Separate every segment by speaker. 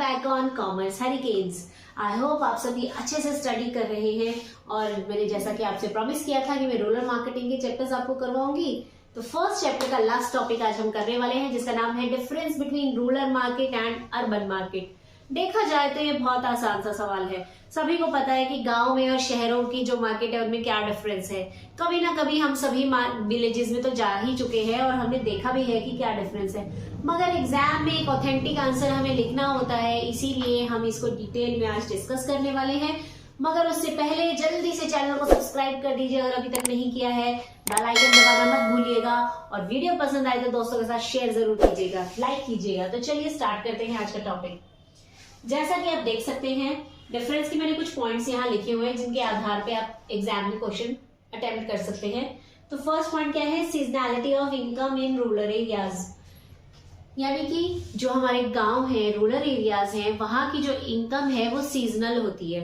Speaker 1: Back on commerce hurricanes. I hope आप सभी अच्छे से स्टडी कर रहे हैं और मैंने जैसा कि आपसे प्रॉमिस किया था कि मैं रूरल मार्केटिंग के चैप्टर्स आपको करवाऊंगी, तो फर्स्ट चैप्टर का लास्ट टॉपिक आज हम करने वाले हैं जिसका नाम है difference between rural market and urban market. देखा जाए तो ये बहुत आसान सा सवाल है। सभी को पता है कि गांव में और शहरों की जो मार्केट है उनमें क्या डिफरेंस है। कभी ना कभी हम सभी विलेजेस में तो जा ही चुके हैं और हमने देखा भी है कि क्या डिफरेंस है, मगर एग्जाम में एक ऑथेंटिक आंसर हमें लिखना होता है, इसीलिए हम इसको डिटेल में आज डिस्कस करने वाले हैं। मगर उससे पहले जल्दी से चैनल को सब्सक्राइब कर दीजिए अगर अभी तक नहीं किया है, बेल आइकन दबाना मत भूलिएगा और वीडियो पसंद आए तो दोस्तों के साथ शेयर जरूर कीजिएगा, लाइक कीजिएगा। तो चलिए स्टार्ट करते हैं आज का टॉपिक। जैसा कि आप देख सकते हैं डिफरेंस की मैंने कुछ पॉइंट्स यहाँ लिखे हुए हैं जिनके आधार पे आप एग्जाम में क्वेश्चन अटेम्प्ट कर सकते हैं। तो फर्स्ट पॉइंट क्या है, seasonality of income in rural areas, यानी कि जो हमारे गांव है, रूरल एरियाज हैं, वहां की जो इनकम है वो सीजनल होती है।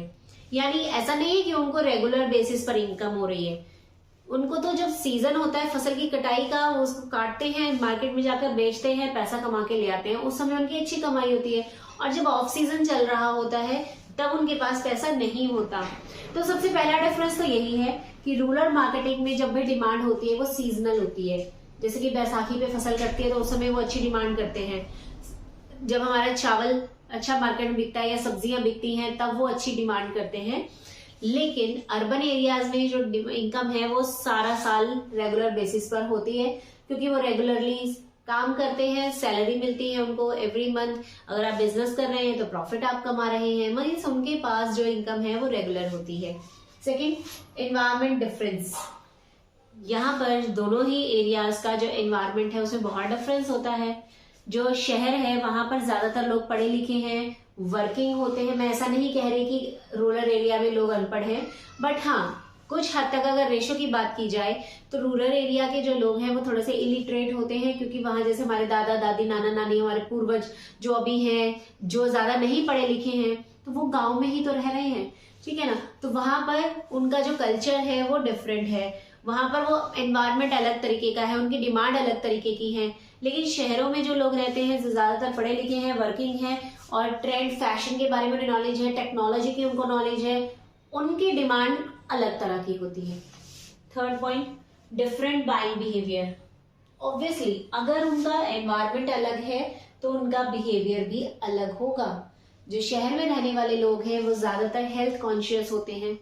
Speaker 1: यानी ऐसा नहीं है कि उनको रेगुलर बेसिस पर इनकम हो रही है। उनको तो जब सीजन होता है फसल की कटाई का, उसको काटते हैं, मार्केट में जाकर बेचते हैं, पैसा कमा के ले आते हैं, उस समय उनकी अच्छी कमाई होती है। और जब ऑफ सीजन चल रहा होता है तब उनके पास पैसा नहीं होता। तो सबसे पहला डिफरेंस तो यही है कि रूरल मार्केटिंग में जब भी डिमांड होती है वो सीजनल होती है। जैसे कि बैसाखी पे फसल कटती है तो उस समय वो अच्छी डिमांड करते हैं। जब हमारा चावल अच्छा मार्केट में बिकता है या सब्जियां बिकती हैं तब वो अच्छी डिमांड करते हैं। लेकिन अर्बन एरियाज में जो इनकम है वो सारा साल रेगुलर बेसिस पर होती है, क्योंकि वो रेगुलरली काम करते हैं, सैलरी मिलती है उनको एवरी मंथ। अगर आप बिजनेस कर रहे हैं तो प्रॉफिट आप कमा रहे हैं, मतलब उनके पास जो इनकम है वो रेगुलर होती है। Second, environment difference. यहाँ पर दोनों ही एरियाज का जो एनवायरमेंट है उसमें बहुत डिफरेंस होता है। जो शहर है वहां पर ज्यादातर लोग पढ़े लिखे हैं, वर्किंग होते हैं। मैं ऐसा नहीं कह रही कि रूरल एरिया में लोग अनपढ़ हैं, बट हाँ कुछ हद तक अगर रेशो की बात की जाए तो रूरल एरिया के जो लोग हैं वो थोड़े से इलिटरेट होते हैं, क्योंकि वहां जैसे हमारे दादा दादी, नाना नानी, हमारे पूर्वज जो अभी हैं, जो ज्यादा नहीं पढ़े लिखे हैं, तो वो गांव में ही तो रह रहे हैं, ठीक है ना। तो वहां पर उनका जो कल्चर है वो डिफरेंट है, वहां पर वो एनवायरमेंट अलग तरीके का है, उनकी डिमांड अलग तरीके की है। लेकिन शहरों में जो लोग रहते हैं जो ज्यादातर पढ़े लिखे हैं, वर्किंग है और ट्रेंड फैशन के बारे में नॉलेज है, टेक्नोलॉजी की उनको नॉलेज है, उनकी डिमांड अलग तरह की होती है। Third point, different buying behaviour. Obviously अगर उनका एनवायरमेंट अलग है तो उनका बिहेवियर भी अलग होगा। जो शहर में रहने वाले लोग हैं वो ज्यादातर हेल्थ कॉन्शियस होते हैं,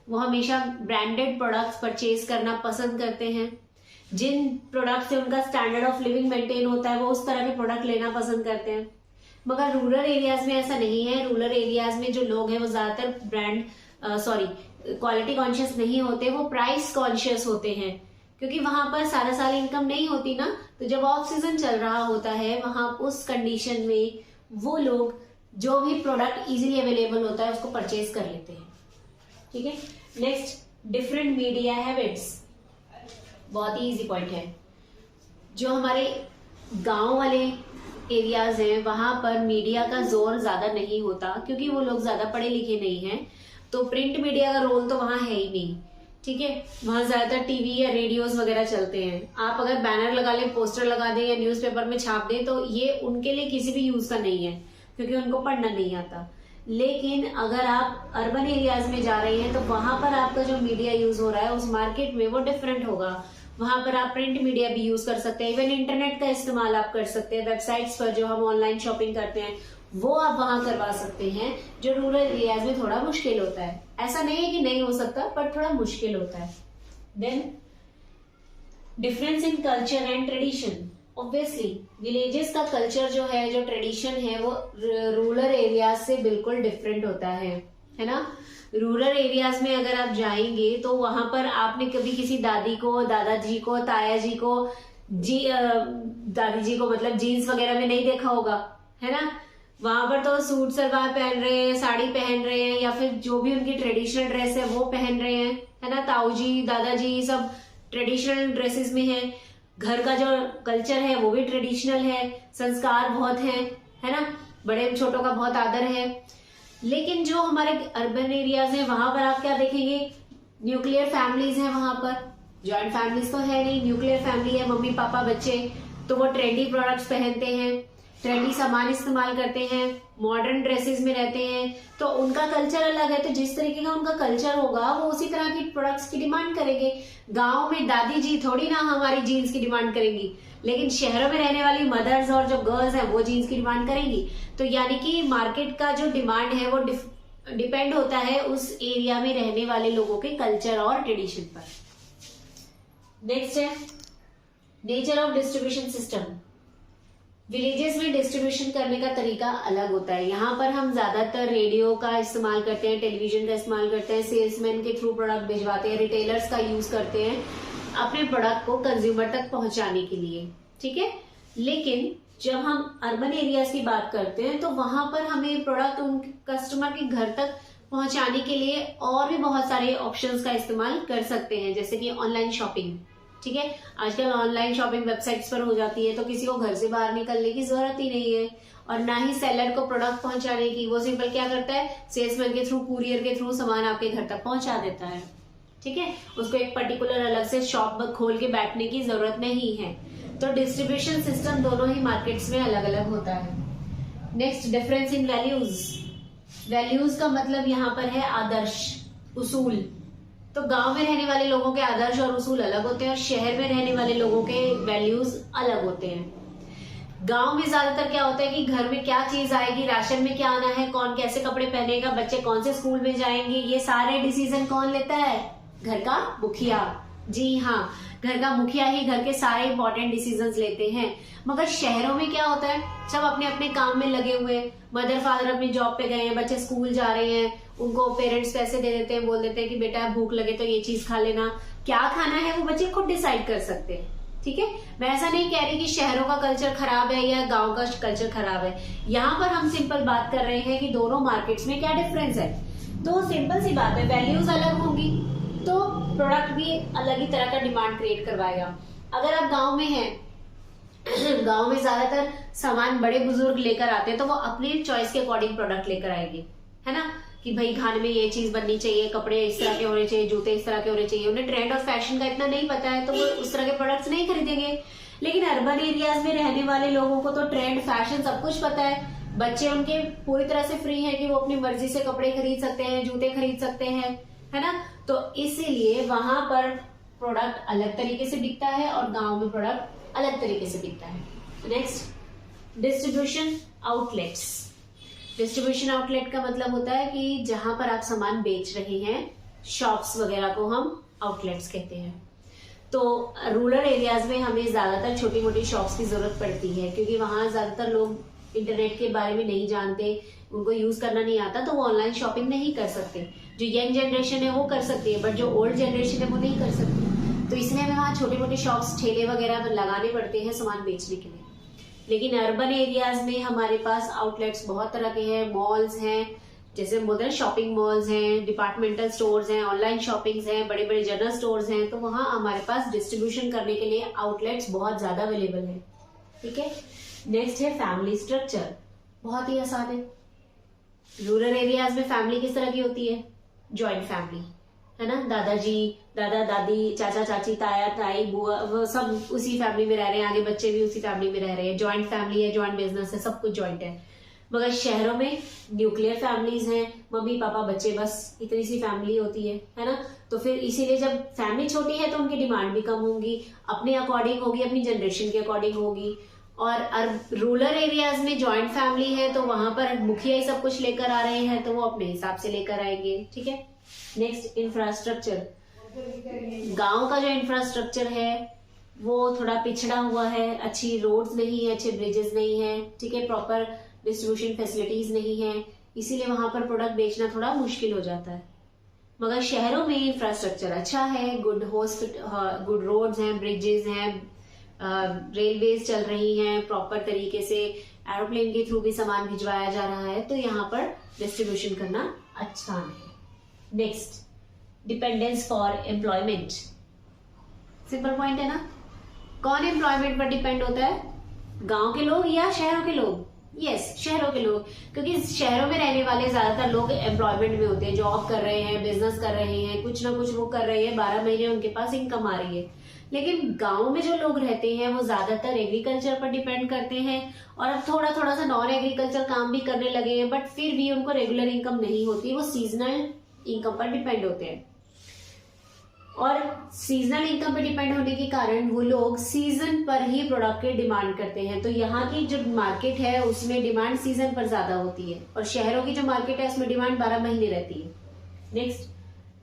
Speaker 1: वो हमेशा ब्रांडेड प्रोडक्ट्स परचेज करना पसंद करते हैं। जिन प्रोडक्ट से उनका स्टैंडर्ड ऑफ लिविंग मेंटेन होता है वो उस तरह के प्रोडक्ट लेना पसंद करते हैं। मगर रूरल एरियाज में ऐसा नहीं है। रूरल एरियाज में जो लोग हैं वो ज्यादातर क्वालिटी कॉन्शियस नहीं होते, वो प्राइस कॉन्शियस होते हैं, क्योंकि वहां पर सारा साल इनकम नहीं होती ना। तो जब ऑफ सीजन चल रहा होता है वहां उस कंडीशन में वो लोग जो भी प्रोडक्ट इजीली अवेलेबल होता है उसको परचेज कर लेते हैं, ठीक है। Next, different media habits. बहुत ही इजी पॉइंट है। जो हमारे गांव वाले एरियाज हैं वहां पर मीडिया का जोर ज्यादा नहीं होता, क्योंकि वो लोग ज्यादा पढ़े लिखे नहीं हैं, तो प्रिंट मीडिया का रोल तो वहां है ही नहीं, ठीक है। वहां ज्यादातर टीवी या रेडियोस वगैरह चलते हैं। आप अगर बैनर लगा लें, पोस्टर लगा दें या न्यूज़पेपर में छाप दें तो ये उनके लिए किसी भी यूज का नहीं है, क्योंकि उनको पढ़ना नहीं आता। लेकिन अगर आप अर्बन एरियाज में जा रहे हैं तो वहां पर आपका जो मीडिया यूज हो रहा है उस मार्केट में वो डिफरेंट होगा। वहां पर आप प्रिंट मीडिया भी यूज कर सकते हैं, इवन इंटरनेट का इस्तेमाल आप कर सकते हैं। वेबसाइट्स पर जो हम ऑनलाइन शॉपिंग करते हैं वो आप वहां करवा सकते हैं, जो रूरल एरियाज में थोड़ा मुश्किल होता है। ऐसा नहीं है कि नहीं हो सकता, पर थोड़ा मुश्किल होता है। Then, difference in culture and tradition. Obviously villages का कल्चर जो है, जो ट्रेडिशन है, वो रूरल एरियाज से बिल्कुल डिफरेंट होता है ना। रूरल एरियाज में अगर आप जाएंगे तो वहां पर आपने कभी किसी दादी को, दादाजी को, ताया जी को, दादी जी को मतलब जीन्स वगैरह में नहीं देखा होगा, है ना। वहां पर तो सूट सलवार पहन रहे हैं, साड़ी पहन रहे हैं, या फिर जो भी उनकी ट्रेडिशनल ड्रेस है वो पहन रहे हैं, है ना। ताऊ जी, दादाजी सब ट्रेडिशनल ड्रेसेस में है। घर का जो कल्चर है वो भी ट्रेडिशनल है, संस्कार बहुत है ना, बड़े छोटों का बहुत आदर है। लेकिन जो हमारे अर्बन एरियाज हैं वहां पर आप क्या देखेंगे, न्यूक्लियर फैमिलीज हैं, वहां पर जॉइंट फैमिलीज तो है नहीं, न्यूक्लियर फैमिली है, मम्मी पापा बच्चे, तो वो ट्रेंडी प्रोडक्ट्स पहनते हैं, ट्रेंडी सामान इस्तेमाल करते हैं, मॉडर्न ड्रेसेस में रहते हैं, तो उनका कल्चर अलग है। तो जिस तरीके का उनका कल्चर होगा वो उसी तरह की प्रोडक्ट्स की डिमांड करेंगे। गांव में दादी जी थोड़ी ना हमारी जीन्स की डिमांड करेंगी, लेकिन शहरों में रहने वाली मदर्स और जो गर्ल्स हैं वो जीन्स की डिमांड करेंगी। तो यानी कि मार्केट का जो डिमांड है वो डिपेंड होता है उस एरिया में रहने वाले लोगों के कल्चर और ट्रेडिशन पर। नेक्स्ट है nature of distribution system. Villages में डिस्ट्रीब्यूशन करने का तरीका अलग होता है। यहाँ पर हम ज्यादातर रेडियो का इस्तेमाल करते हैं, टेलीविजन का इस्तेमाल करते हैं, सेल्समैन के थ्रू प्रोडक्ट भिजवाते हैं, रिटेलर्स का यूज करते हैं अपने प्रोडक्ट को कंज्यूमर तक पहुंचाने के लिए, ठीक है। लेकिन जब हम अर्बन एरियाज की बात करते हैं तो वहां पर हमें प्रोडक्ट उन कस्टमर के घर तक पहुंचाने के लिए और भी बहुत सारे ऑप्शंस का इस्तेमाल कर सकते हैं, जैसे कि ऑनलाइन शॉपिंग, ठीक है। आजकल ऑनलाइन शॉपिंग वेबसाइट्स पर हो जाती है, तो किसी को घर से बाहर निकलने की जरूरत ही नहीं है, और ना ही सेलर को प्रोडक्ट पहुंचाने की। वो सिंपल क्या करता है, सेल्समैन के थ्रू, कुरियर के थ्रू सामान आपके घर तक पहुंचा देता है, ठीक है। उसको एक पर्टिकुलर अलग से शॉप खोल के बैठने की जरूरत नहीं है। तो डिस्ट्रीब्यूशन सिस्टम दोनों ही मार्केट्स में अलग अलग होता है। Next, difference in values. Values का मतलब यहाँ पर है आदर्श, उसूल। तो गांव में रहने वाले लोगों के आदर्श और उसूल अलग होते हैं और शहर में रहने वाले लोगों के वैल्यूज अलग होते हैं। गांव में ज्यादातर क्या होता है कि घर में क्या चीज आएगी, राशन में क्या आना है, कौन कैसे कपड़े पहनेगा, बच्चे कौन से स्कूल में जाएंगे, ये सारे डिसीजन कौन लेता है, घर का मुखिया। जी हाँ, घर का मुखिया ही घर के सारे इंपॉर्टेंट डिसीजंस लेते हैं। मगर शहरों में क्या होता है, सब अपने अपने काम में लगे हुए हैं, मदर फादर अपनी जॉब पे गए हैं, बच्चे स्कूल जा रहे हैं, उनको पेरेंट्स पैसे दे देते हैं, बोल देते हैं कि बेटा भूख लगे तो ये चीज खा लेना। क्या खाना है वो बच्चे खुद डिसाइड कर सकते हैं, ठीक है। मैं ऐसा नहीं कह रही कि शहरों का कल्चर खराब है या गांव का कल्चर खराब है। यहाँ पर हम सिंपल बात कर रहे हैं कि दोनों मार्केट्स में क्या डिफरेंस है। तो सिंपल सी बात है, वैल्यूज अलग होंगी तो प्रोडक्ट भी अलग ही तरह का डिमांड क्रिएट करवाएगा। अगर आप गांव में हैं, गांव में ज्यादातर सामान बड़े बुजुर्ग लेकर आते हैं, तो वो अपनी चॉइस के अकॉर्डिंग प्रोडक्ट लेकर आएंगे, है ना, कि भाई खाने में ये चीज बननी चाहिए, कपड़े इस तरह के होने चाहिए, जूते इस तरह के होने चाहिए। उन्हें ट्रेंड और फैशन का इतना नहीं पता है तो वो उस तरह के प्रोडक्ट्स नहीं खरीदेंगे। लेकिन अर्बन एरियाज में रहने वाले लोगों को तो ट्रेंड, फैशन सब कुछ पता है। बच्चे उनके पूरी तरह से फ्री है कि वो अपनी मर्जी से कपड़े खरीद सकते हैं, जूते खरीद सकते हैं, है ना। तो इसीलिए वहां पर प्रोडक्ट अलग तरीके से बिकता है और गांव में प्रोडक्ट अलग तरीके से बिकता है। Next, distribution outlets. Distribution outlet का मतलब होता है कि जहां पर आप सामान बेच रहे हैं, शॉप्स वगैरह को हम आउटलेट्स कहते हैं। तो रूरल एरियाज में हमें ज्यादातर छोटी मोटी शॉप्स की जरूरत पड़ती है, क्योंकि वहां ज्यादातर लोग इंटरनेट के बारे में नहीं जानते, उनको यूज करना नहीं आता, तो वो ऑनलाइन शॉपिंग नहीं कर सकते। जो यंग जनरेशन है वो कर सकती है, बट जो ओल्ड जनरेशन है वो नहीं कर सकती। तो इसलिए हमें वहाँ छोटी मोटी शॉप्स, ठेले वगैरह लगाने पड़ते हैं सामान बेचने के लिए। लेकिन अर्बन एरियाज में हमारे पास आउटलेट्स बहुत तरह के हैं, मॉल्स हैं, जैसे बोलते शॉपिंग मॉल्स हैं, डिपार्टमेंटल स्टोर्स हैं, ऑनलाइन शॉपिंग्स हैं, बड़े बड़े जनरल स्टोर्स हैं। तो वहाँ हमारे पास डिस्ट्रीब्यूशन करने के लिए आउटलेट्स बहुत ज्यादा अवेलेबल है, ठीक है। नेक्स्ट है फैमिली स्ट्रक्चर। बहुत ही आसान है। रूरल एरियाज में फैमिली किस तरह की होती है, जॉइंट फैमिली, है ना। दादाजी, दादा दादी, चाचा चाची, ताया ताई, बुआ, वो सब उसी फैमिली में रह रहे हैं, आगे बच्चे भी उसी फैमिली में रह रहे हैं। जॉइंट फैमिली है, जॉइंट बिजनेस है, सब कुछ जॉइंट है। मगर शहरों में न्यूक्लियर फैमिलीज हैं, मम्मी पापा बच्चे, बस इतनी सी फैमिली होती है ना। तो फिर इसीलिए जब फैमिली छोटी है तो उनकी डिमांड भी कम होगी, अपने अकॉर्डिंग होगी, अपनी जनरेशन के अकॉर्डिंग होगी। और रूरल एरियाज में जॉइंट फैमिली है तो वहां पर मुखिया ही सब कुछ लेकर आ रहे हैं, तो वो अपने हिसाब से लेकर आएंगे, ठीक है। Next, infrastructure. गांव का जो इंफ्रास्ट्रक्चर है वो थोड़ा पिछड़ा हुआ है, अच्छी रोड्स नहीं है, अच्छे ब्रिजेस नहीं है, ठीक है, प्रॉपर डिस्ट्रीब्यूशन फैसिलिटीज नहीं है, इसीलिए वहां पर प्रोडक्ट बेचना थोड़ा मुश्किल हो जाता है। मगर शहरों में इंफ्रास्ट्रक्चर अच्छा है, गुड गुड रोड्स हैं, ब्रिजेस हैं, रेलवेज चल रही हैं, प्रॉपर तरीके से एरोप्लेन के थ्रू भी सामान भिजवाया जा रहा है, तो यहाँ पर डिस्ट्रीब्यूशन करना आसान है। Next, dependence for employment. Simple point है ना, कौन एम्प्लॉयमेंट पर डिपेंड होता है, गांव के लोग या शहरों के लोग? यस, शहरों के लोग, क्योंकि शहरों में रहने वाले ज्यादातर लोग एम्प्लॉयमेंट में होते हैं, जॉब कर रहे हैं, बिजनेस कर रहे हैं, कुछ ना कुछ वो कर रहे हैं, 12 महीने उनके पास इनकम आ रही है। लेकिन गांव में जो लोग रहते हैं वो ज्यादातर एग्रीकल्चर पर डिपेंड करते हैं और अब थोड़ा थोड़ा सा नॉन एग्रीकल्चर काम भी करने लगे हैं, बट फिर भी उनको रेगुलर इनकम नहीं होती, वो सीजनल इनकम पर डिपेंड होते हैं। और सीजनल इनकम पे डिपेंड होने के कारण वो लोग सीजन पर ही प्रोडक्ट की डिमांड करते हैं। तो यहाँ की जो मार्केट है उसमें डिमांड सीजन पर ज्यादा होती है और शहरों की जो मार्केट है उसमें डिमांड 12 महीने रहती है। नेक्स्ट,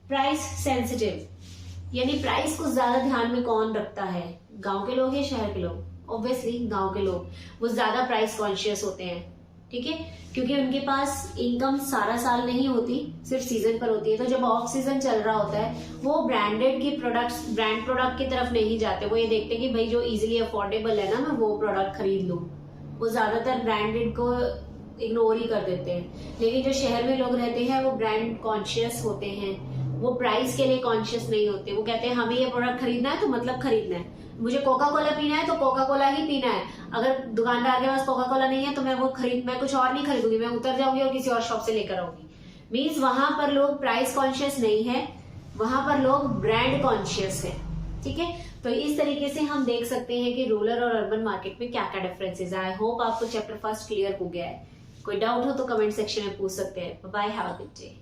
Speaker 1: प्राइस सेंसिटिव, यानी प्राइस को ज्यादा ध्यान में कौन रखता है, गांव के लोग या शहर के लोग? ऑब्वियसली गांव के लोग, वो ज्यादा प्राइस कॉन्शियस होते हैं, ठीक है, क्योंकि उनके पास इनकम सारा साल नहीं होती, सिर्फ सीजन पर होती है। तो जब ऑफ सीजन चल रहा होता है वो ब्रांडेड की प्रोडक्ट्स, ब्रांड प्रोडक्ट की तरफ नहीं जाते, वो ये देखते हैं कि भाई जो इजीली अफोर्डेबल है ना, मैं वो प्रोडक्ट खरीद लूं। वो ज्यादातर ब्रांडेड को इग्नोर ही कर देते हैं। लेकिन जो शहर में लोग रहते हैं वो ब्रांड कॉन्शियस होते हैं, वो प्राइस के लिए कॉन्शियस नहीं होते। वो कहते हैं हमें ये प्रोडक्ट खरीदना है तो मतलब खरीदना है, मुझे कोका कोला पीना है तो कोका कोला ही पीना है, अगर दुकानदार के पास कोका कोला नहीं है तो मैं कुछ और नहीं खरीदूंगी, मैं उतर जाऊंगी और किसी और शॉप से लेकर आऊंगी। मीन्स वहां पर लोग प्राइस कॉन्शियस नहीं है, वहां पर लोग ब्रांड कॉन्शियस है, ठीक है। तो इस तरीके से हम देख सकते हैं कि रूरल और अर्बन मार्केट में क्या क्या डिफरेंसेस है। आई होप आपको चैप्टर फर्स्ट क्लियर हो गया है। कोई डाउट हो तो कमेंट सेक्शन में पूछ सकते हैं। Bye, have a good day.